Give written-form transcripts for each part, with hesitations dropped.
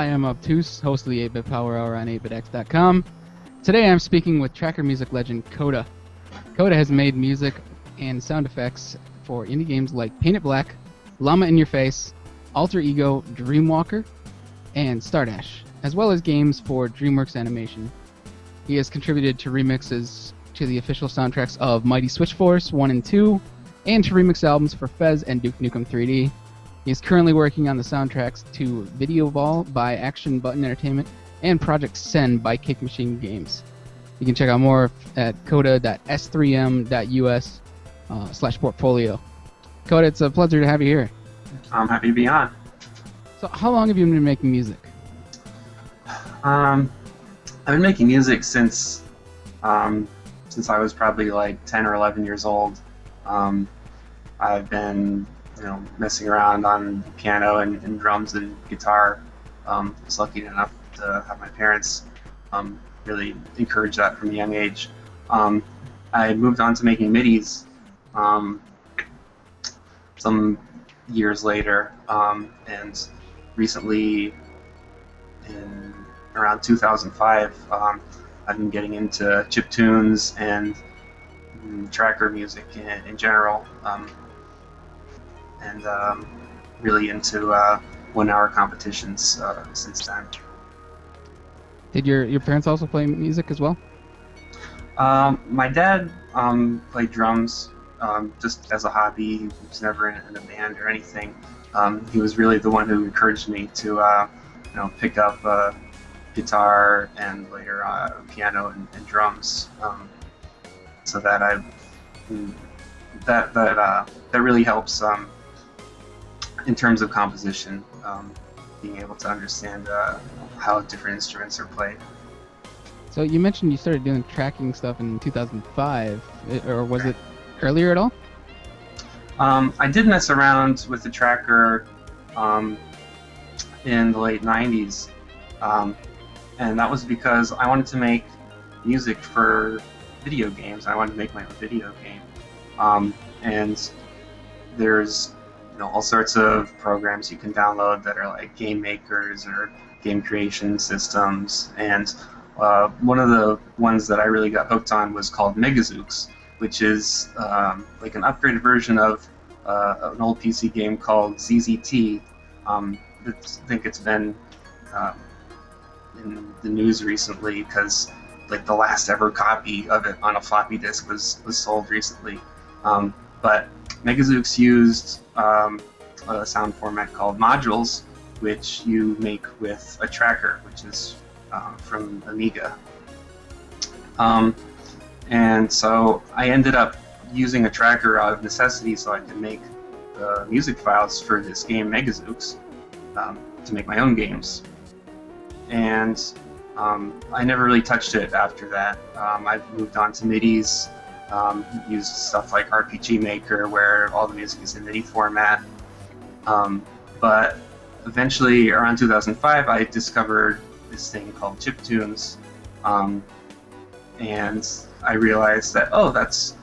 I am Obtuse, host of the 8-Bit Power Hour on 8bitx.com. Today I'm speaking with tracker music legend Coda. Coda has made music and sound effects for indie games like Paint It Black, Llama in Your Face, Alter Ego, Dreamwalker, and Stardash, as well as games for DreamWorks Animation. He has contributed to remixes to the official soundtracks of Mighty Switch Force 1 and 2, and to remix albums for Fez and Duke Nukem 3D. He is currently working on the soundtracks to Video Ball by Action Button Entertainment and Project Sen by Cake Machine Games. You can check out more at coda.s3m.us/portfolio. Coda, it's a pleasure to have you here. I'm happy to be on. So how long have you been making music? I've been making music since I was probably like 10 or 11 years old. I've been messing around on piano and drums and guitar. I was lucky enough to have my parents really encourage that from a young age. I moved on to making MIDIs some years later, and recently, in around 2005, I've been getting into chiptunes and tracker music in general. And really into 1-hour competitions since then. Did your parents also play music as well? My dad played drums just as a hobby. He was never in a band or anything. He was really the one who encouraged me to pick up guitar and later piano and drums. So that that really helps in terms of composition, being able to understand how different instruments are played. So you mentioned you started doing tracking stuff in 2005, or was it earlier at all? I did mess around with the tracker in the late 90s, and that was because I wanted to make music for video games. I wanted to make my own video game, and there's all sorts of programs you can download that are like game makers or game creation systems, and one of the ones that I really got hooked on was called Megazooks, which is like an upgraded version of an old PC game called ZZT. I think it's been in the news recently because like the last ever copy of it on a floppy disk was sold recently. But Megazooks used a sound format called modules, which you make with a tracker, which is from Amiga. And so I ended up using a tracker out of necessity so I could make the music files for this game Megazooks to make my own games. And I never really touched it after that. I've moved on to MIDIs, used stuff like RPG Maker where all the music is in MIDI format. But eventually, around 2005, I discovered this thing called chiptunes, and I realized that, that's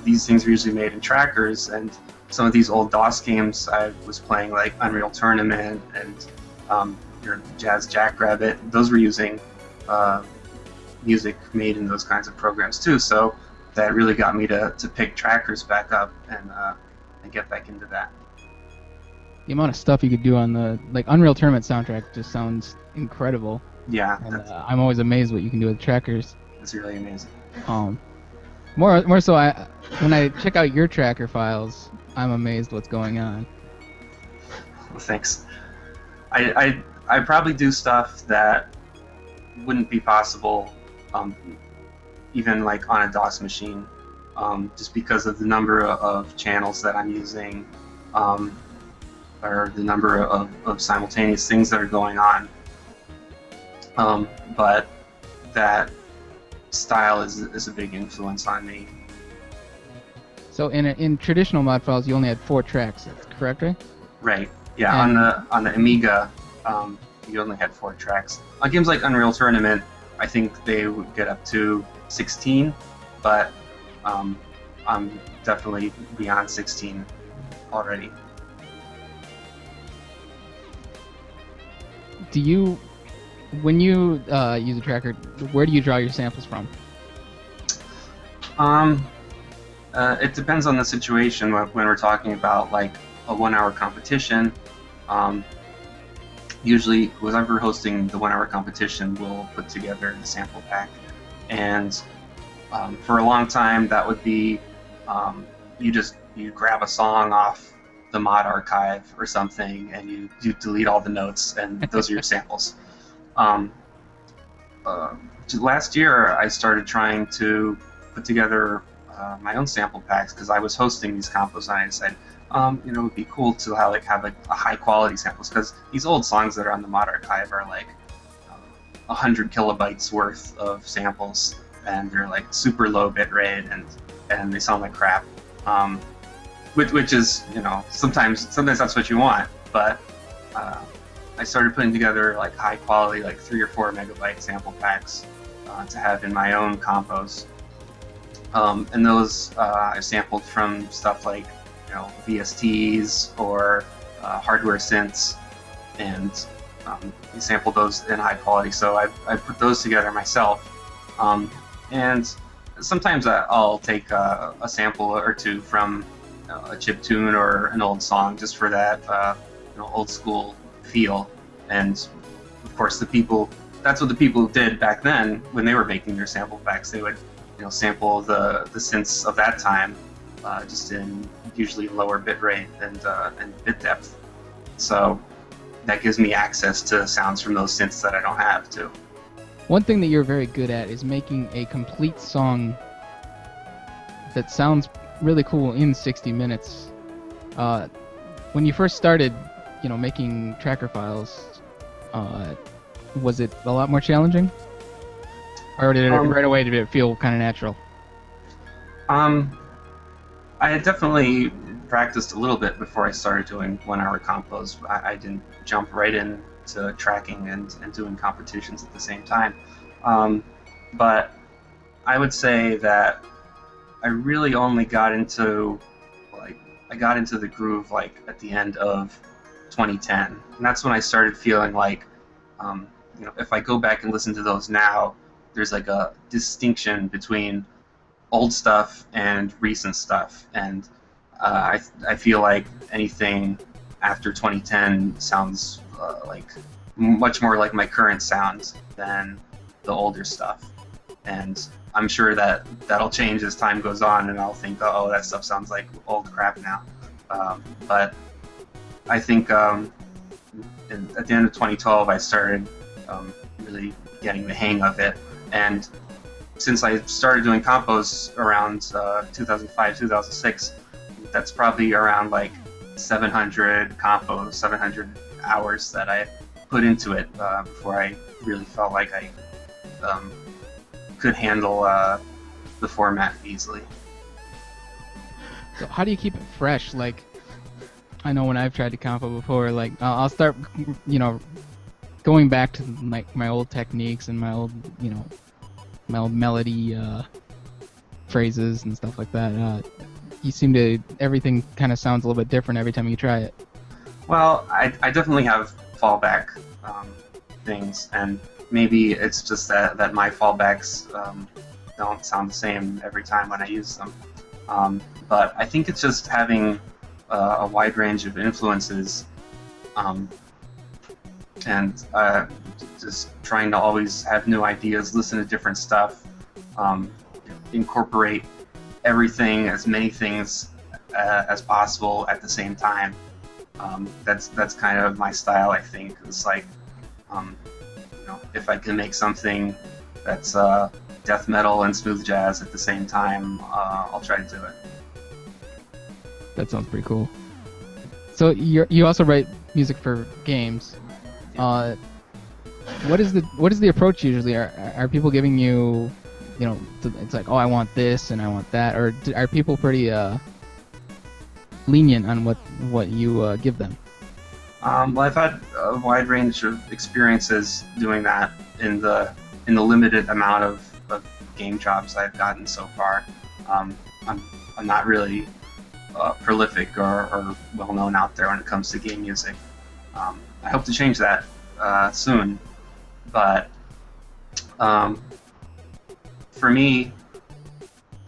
these things are usually made in trackers, and some of these old DOS games I was playing, like Unreal Tournament and your Jazz Jackrabbit, those were using music made in those kinds of programs too. So that really got me to pick trackers back up and get back into that. The amount of stuff you could do on the Unreal Tournament soundtrack just sounds incredible. Yeah, and I'm always amazed what you can do with trackers. It's really amazing. More so, when I check out your tracker files, I'm amazed what's going on. Well, thanks. I probably do stuff that wouldn't be possible even like on a DOS machine, just because of the number of channels that I'm using, or the number of simultaneous things that are going on. But that style is a big influence on me. So in traditional mod files, you only had 4 tracks. That's correct, right? Right. Yeah. And on the Amiga, you only had 4 tracks. On games like Unreal Tournament, I think they would get up to 16, but I'm definitely beyond 16 already. do you, when you use a tracker, where do you draw your samples from? It depends on the situation. When we're talking about like a 1-hour competition, usually whoever hosting the 1-hour competition will put together the sample pack, and for a long time that would be you grab a song off the mod archive or something, and you delete all the notes, and those are your samples. Last year I started trying to put together my own sample packs because I was hosting these compos, and I decided, it would be cool to have a high quality samples, because these old songs that are on the mod archive are like 100 kilobytes worth of samples, and they're like super low bit rate, and they sound like crap. Which is, sometimes that's what you want, but I started putting together like high quality, like 3 or 4 megabyte sample packs to have in my own compos. And those I sampled from stuff like VSTs or hardware synths, and we sampled those in high quality. So I put those together myself, and sometimes I'll take a sample or two from a chip tune or an old song just for that old school feel. And of course that's what the people did back then when they were making their sample packs. They would sample the synths of that time, just in usually lower bit rate and bit depth. So that gives me access to sounds from those synths that I don't have too. One thing that you're very good at is making a complete song that sounds really cool in 60 minutes. When you first started, making tracker files, was it a lot more challenging? Or did it right away did it feel kind of natural? I had definitely practiced a little bit before I started doing 1-hour compos. I didn't jump right into tracking and doing competitions at the same time. But I would say that I really only got into the groove like at the end of 2010, and that's when I started feeling like, if I go back and listen to those now, there's like a distinction between old stuff and recent stuff, and I feel like anything after 2010 sounds like much more like my current sound than the older stuff. And I'm sure that'll change as time goes on, and I'll think, oh, that stuff sounds like old crap now. But I think at the end of 2012, I started really getting the hang of it. And since I started doing compos around 2005, 2006, that's probably around like 700 compos, 700 hours that I put into it before I really felt like I could handle the format easily. So how do you keep it fresh? Like, I know when I've tried to compo before, like I'll start, going back to like my old techniques and my old melody phrases and stuff like that. You seem to, everything kind of sounds a little bit different every time you try it. Well, I definitely have fallback things, and maybe it's just that my fallbacks don't sound the same every time when I use them. But I think it's just having a wide range of influences, and just trying to always have new ideas, listen to different stuff, incorporate everything, as many things as possible at the same time. That's kind of my style, I think. It's like, if I can make something that's death metal and smooth jazz at the same time, I'll try to do it. That sounds pretty cool. So you also write music for games. What is the approach usually? Are people giving you, it's like, oh, I want this and I want that, or are people pretty lenient on what you give them? Well, I've had a wide range of experiences doing that in the limited amount of game jobs I've gotten so far. I'm not really prolific or well known out there when it comes to game music. I hope to change that, soon. But for me,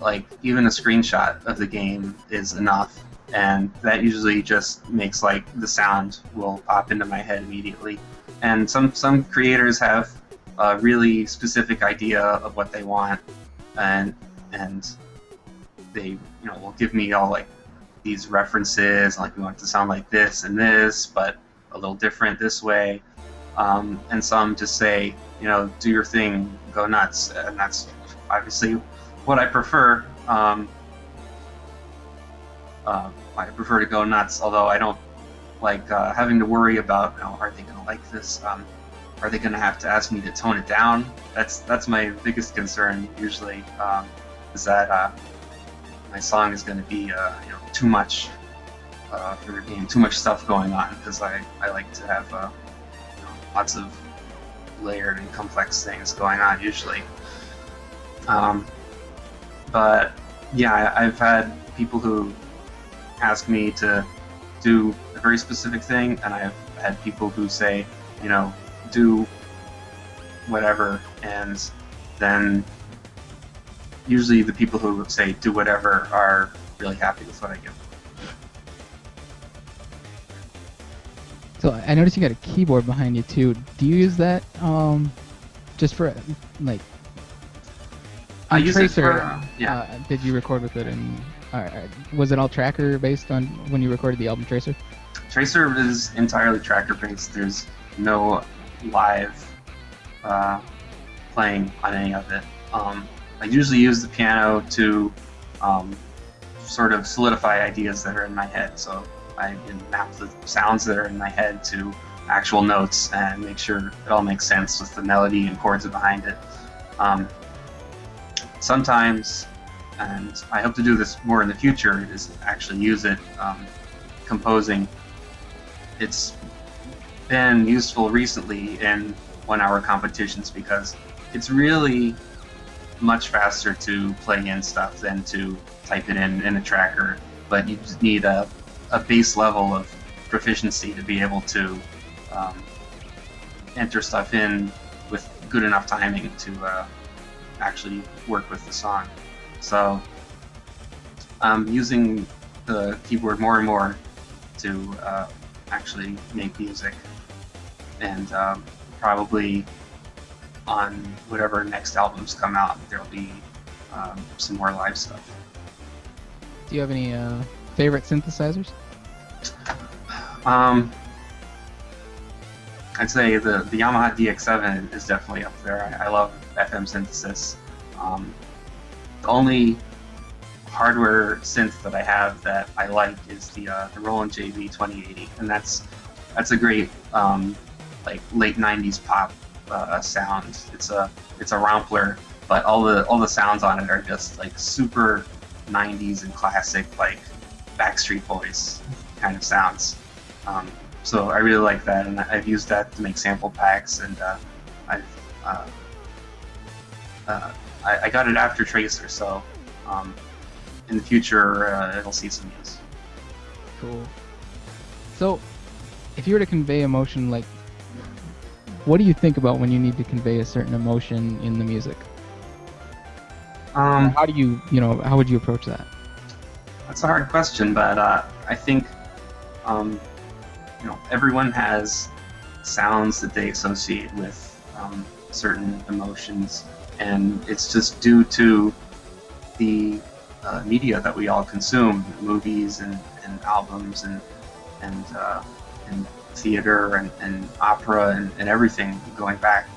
like even a screenshot of the game is enough, and that usually just makes like the sound will pop into my head immediately. And some creators have a really specific idea of what they want, and they will give me all like these references, like we want it to sound like this and this, but a little different this way. And some just say, do your thing, go nuts, and that's obviously what I prefer. I prefer to go nuts, although I don't like having to worry about, are they going to like this? Are they going to have to ask me to tone it down? That's my biggest concern usually, is that my song is going to be too much for the game, too much stuff going on, because I like to have lots of layered and complex things going on usually. But yeah, I've had people who ask me to do a very specific thing, and I've had people who say, do whatever, and then usually the people who say do whatever are really happy with what I give. So I noticed you got a keyboard behind you too. Do you use that just for like? I use Tracer, it for yeah. Did you record with it, and was it all Tracker based on when you recorded the album Tracer? Tracer is entirely Tracker based. There's no live playing on any of it. I usually use the piano to sort of solidify ideas that are in my head. So I can map the sounds that are in my head to actual notes and make sure it all makes sense with the melody and chords behind it. Sometimes, and I hope to do this more in the future, is actually use it composing. It's been useful recently in 1-hour competitions because it's really much faster to play in stuff than to type it in a tracker, but you just need a base level of proficiency to be able to enter stuff in with good enough timing to actually work with the song. So I'm using the keyboard more and more to actually make music, and probably on whatever next albums come out, there'll be some more live stuff. Do you have any favorite synthesizers? I'd say the Yamaha DX7 is definitely up there. I love FM synthesis. The only hardware synth that I have that I like is the Roland JV 2080, and that's a great like late 90s pop sound. It's a Rompler, but all the sounds on it are just like super 90s and classic, like Backstreet Boys kind of sounds. So I really like that, and I've used that to make sample packs, and I got it after Tracer, so in the future it'll see some use. Cool. So, if you were to convey emotion, like, what do you think about when you need to convey a certain emotion in the music? How do you, how would you approach that? That's a hard question, but I think everyone has sounds that they associate with certain emotions, and it's just due to the media that we all consume, movies and albums and theater and opera and everything going back.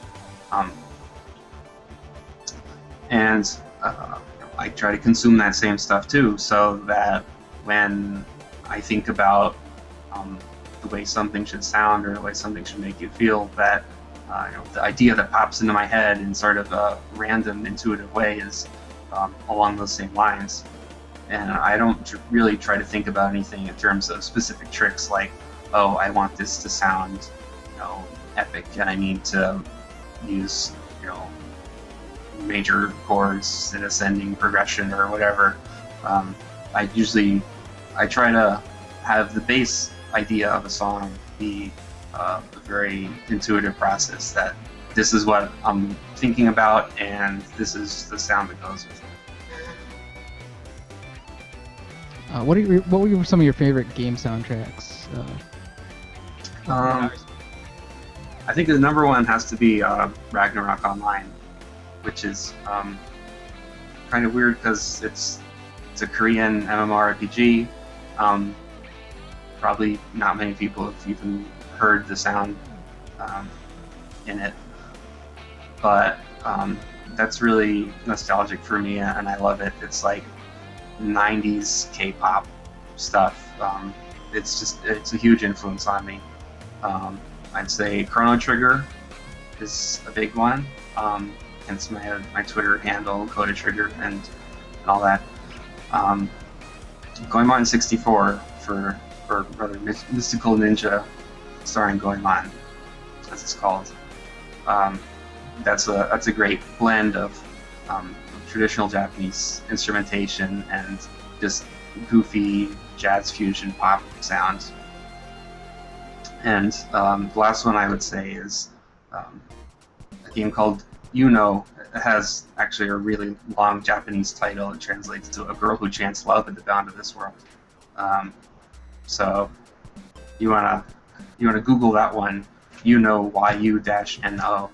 And I try to consume that same stuff too, so that when I think about the way something should sound or the way something should make you feel, that the idea that pops into my head in sort of a random, intuitive way is along those same lines. And I don't really try to think about anything in terms of specific tricks like, oh, I want this to sound, epic, and I need to use, major chords in ascending progression or whatever. I try to have the base idea of a song be a very intuitive process that this is what I'm thinking about, and this is the sound that goes with it. What were some of your favorite game soundtracks? I think the number one has to be Ragnarok Online, which is kind of weird because it's a Korean MMORPG. Probably not many people have even heard the sound in it, but that's really nostalgic for me, and I love it. It's like 90s K-pop stuff. It's a huge influence on me. I'd say Chrono Trigger is a big one. Hence my Twitter handle, Coda Trigger, and all that. Goemon 64 or rather Mystical Ninja, starring Goemon, as it's called. That's a great blend of traditional Japanese instrumentation and just goofy jazz fusion pop sounds. And the last one I would say is a game called Yuno. It has actually a really long Japanese title. It translates to A Girl Who Chants Love at the Bound of This World. So you wanna Google that one, Yuno, YU-NO.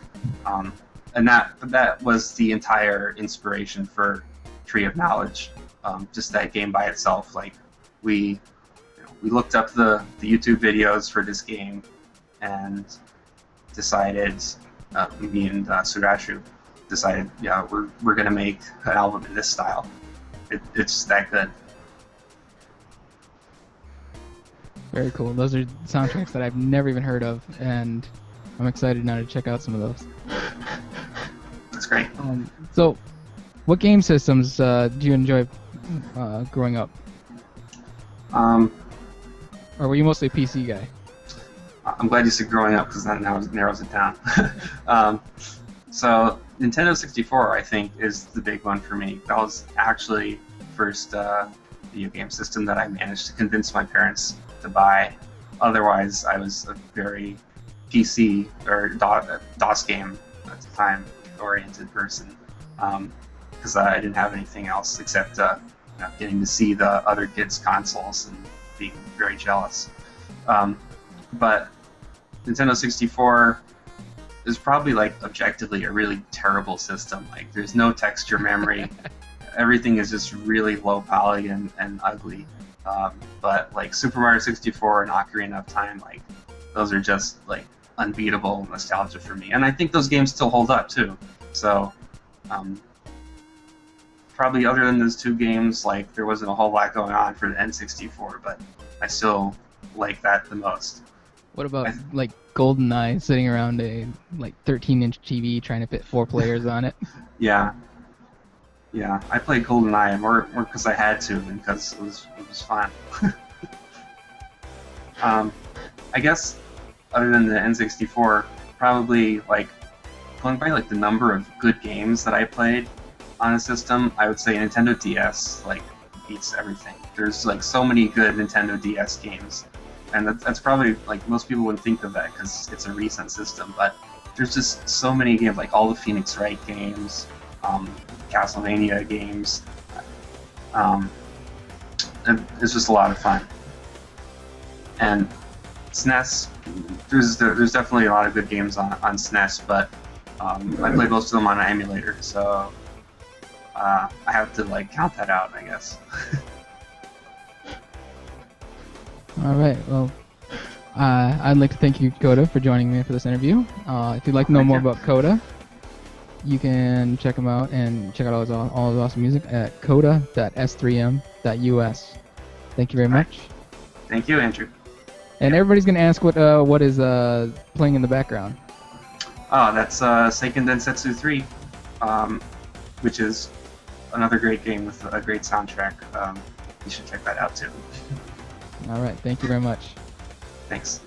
And that was the entire inspiration for Tree of Knowledge. Just that game by itself. Like we looked up the YouTube videos for this game and decided, me and Surashu decided, yeah, we're gonna make an album in this style. It's that good. Very cool. Those are soundtracks that I've never even heard of, and I'm excited now to check out some of those. That's great. So, what game systems do you enjoy growing up? Or were you mostly a PC guy? I'm glad you said growing up, because that now narrows it down. So Nintendo 64, I think, is the big one for me. That was actually the first video game system that I managed to convince my parents to buy. Otherwise, I was a very PC or DOS game at the time oriented person, because I didn't have anything else except getting to see the other kids' consoles and being very jealous. But Nintendo 64 is probably like objectively a really terrible system. Like there's no texture memory. Everything is just really low poly and ugly. But like Super Mario 64 and Ocarina of Time, like those are just like unbeatable nostalgia for me. And I think those games still hold up too. So probably other than those two games, like there wasn't a whole lot going on for the N64, but I still like that the most. What about like GoldenEye sitting around a like 13-inch TV trying to fit 4 players on it? Yeah, I played GoldenEye more because I had to than because it was fun. I guess other than the N64, probably like going by like the number of good games that I played on a system, I would say Nintendo DS like beats everything. There's like so many good Nintendo DS games, and that's probably like most people wouldn't think of that because it's a recent system, but there's just so many games, like all the Phoenix Wright games, Castlevania games, and it's just a lot of fun. And SNES, there's definitely a lot of good games on SNES, but I played most of them on an emulator, so I have to like count that out, I guess. All right. Well, I'd like to thank you, Coda, for joining me for this interview. If you'd like to know more about Coda, you can check him out and check out all his awesome music at coda.s3m.us. Thank you very much. Thank you, Andrew. And everybody's gonna ask what is playing in the background. Oh, that's Seiken Densetsu 3, which is another great game with a great soundtrack. You should check that out too. All right. Thank you very much. Thanks.